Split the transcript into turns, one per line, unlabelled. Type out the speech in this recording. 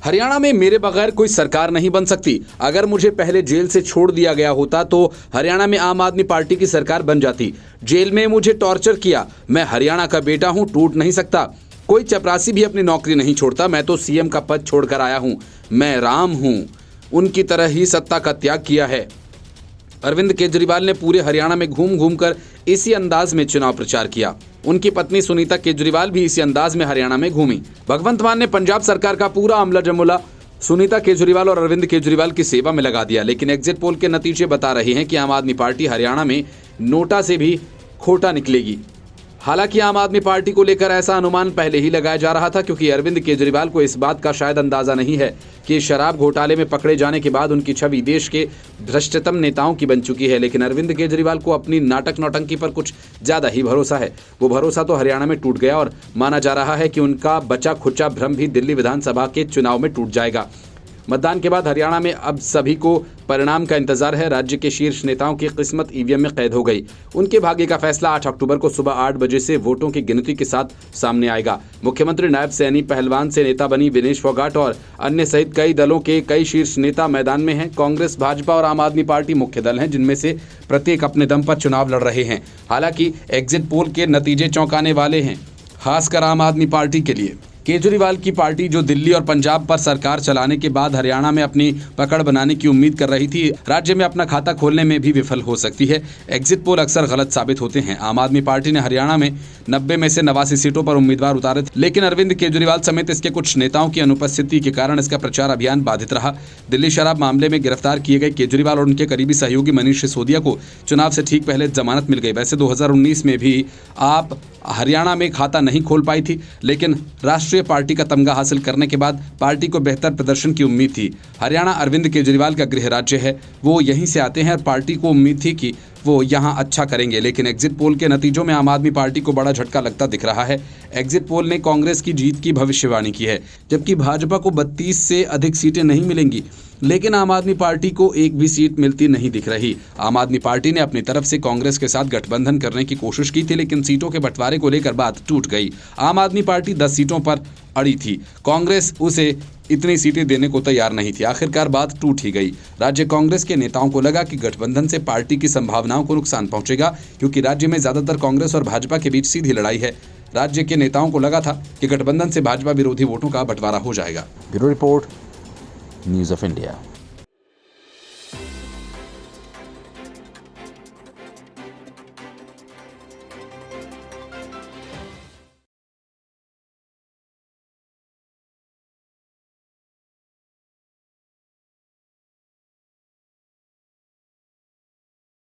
हरियाणा में मेरे बगैर कोई सरकार नहीं बन सकती। अगर मुझे पहले जेल से छोड़ दिया गया होता तो हरियाणा में आम आदमी पार्टी की सरकार बन जाती। जेल में मुझे टॉर्चर किया। मैं हरियाणा का बेटा हूं, टूट नहीं सकता। कोई चपरासी भी अपनी नौकरी नहीं छोड़ता। मैं तो सीएम का पद छोड़कर आया हूं। मैं राम हूं, उनकी तरह ही सत्ता का त्याग किया है। अरविंद केजरीवाल ने पूरे हरियाणा में घूम घूम कर इसी अंदाज में चुनाव प्रचार किया। उनकी पत्नी सुनीता केजरीवाल भी इसी अंदाज में हरियाणा में घूमी। भगवंत मान ने पंजाब सरकार का पूरा अमला जमूला सुनीता केजरीवाल और अरविंद केजरीवाल की सेवा में लगा दिया। लेकिन एग्जिट पोल के नतीजे बता रहे हैं कि आम आदमी पार्टी हरियाणा में नोटा से भी खोटा निकलेगी। हालांकि आम आदमी पार्टी को लेकर ऐसा अनुमान पहले ही लगाया जा रहा था, क्योंकि अरविंद केजरीवाल को इस बात का शायद अंदाजा नहीं है कि शराब घोटाले में पकड़े जाने के बाद उनकी छवि देश के भ्रष्टतम नेताओं की बन चुकी है। लेकिन अरविंद केजरीवाल को अपनी नाटक नौटंकी पर कुछ ज्यादा ही भरोसा है। वो भरोसा तो हरियाणा में टूट गया और माना जा रहा है कि उनका बचा खुचा भ्रम भी दिल्ली विधानसभा के चुनाव में टूट जाएगा। मतदान के बाद हरियाणा में अब सभी को परिणाम का इंतजार है। राज्य के शीर्ष नेताओं की किस्मत ईवीएम में कैद हो गई। उनके भाग्य का फैसला 8 अक्टूबर को सुबह 8 बजे से वोटों की गिनती के साथ सामने आएगा। मुख्यमंत्री नायब सैनी पहलवान से नेता बनी विनेश फोगाट और अन्य सहित कई दलों के कई शीर्ष नेता मैदान में हैं। कांग्रेस, भाजपा और आम आदमी पार्टी मुख्य दल हैं, जिनमें से प्रत्येक अपने दम पर चुनाव लड़ रहे हैं। हालांकि एग्जिट पोल के नतीजे चौंकाने वाले हैं, खासकर आम आदमी पार्टी के लिए। केजरीवाल की पार्टी जो दिल्ली और पंजाब पर सरकार चलाने के बाद हरियाणा में अपनी पकड़ बनाने की उम्मीद कर रही थी, राज्य में अपना खाता खोलने में भी विफल हो सकती है। एग्जिट पोल अक्सर गलत साबित होते हैं। आम आदमी पार्टी ने हरियाणा में 90 में से 89 सीटों पर उम्मीदवार उतारे थे, लेकिन अरविंद केजरीवाल समेत इसके कुछ नेताओं की अनुपस्थिति के कारण इसका प्रचार अभियान बाधित रहा। दिल्ली शराब मामले में गिरफ्तार किए गए केजरीवाल और उनके करीबी सहयोगी मनीष सिसोदिया को चुनाव से ठीक पहले जमानत मिल गई। वैसे 2019 में भी आप हरियाणा में खाता नहीं खोल पाई थी, लेकिन राष्ट्रीय पार्टी का तमगा हासिल करने के बाद पार्टी को बेहतर प्रदर्शन की उम्मीद थी। हरियाणा अरविंद केजरीवाल का गृह राज्य है, वो यहीं से आते हैं और पार्टी को उम्मीद थी कि वो यहाँ अच्छा करेंगे। लेकिन एग्जिट पोल के नतीजों में आम आदमी पार्टी को बड़ा झटका लगता दिख रहा है। एग्जिट पोल ने कांग्रेस की जीत की भविष्यवाणी की है, जबकि भाजपा को 32 से अधिक सीटें नहीं मिलेंगी। लेकिन आम आदमी पार्टी को एक भी सीट मिलती नहीं दिख रही। आम आदमी पार्टी ने अपनी तरफ से कांग्रेस के साथ गठबंधन करने की कोशिश की थी, लेकिन सीटों के बंटवारे को लेकर बात टूट गई। आम आदमी पार्टी 10 सीटों पर अड़ी थी, कांग्रेस उसे इतनी सीटें देने को तैयार नहीं थी। आखिरकार बात टूट ही गई। राज्य कांग्रेस के नेताओं को लगा कि गठबंधन से पार्टी की संभावनाओं को नुकसान पहुंचेगा, क्योंकि राज्य में ज्यादातर कांग्रेस और भाजपा के बीच सीधी लड़ाई है। राज्य के नेताओं को लगा था कि गठबंधन से भाजपा विरोधी वोटों का बंटवारा हो जाएगा।
Bureau report, news of India.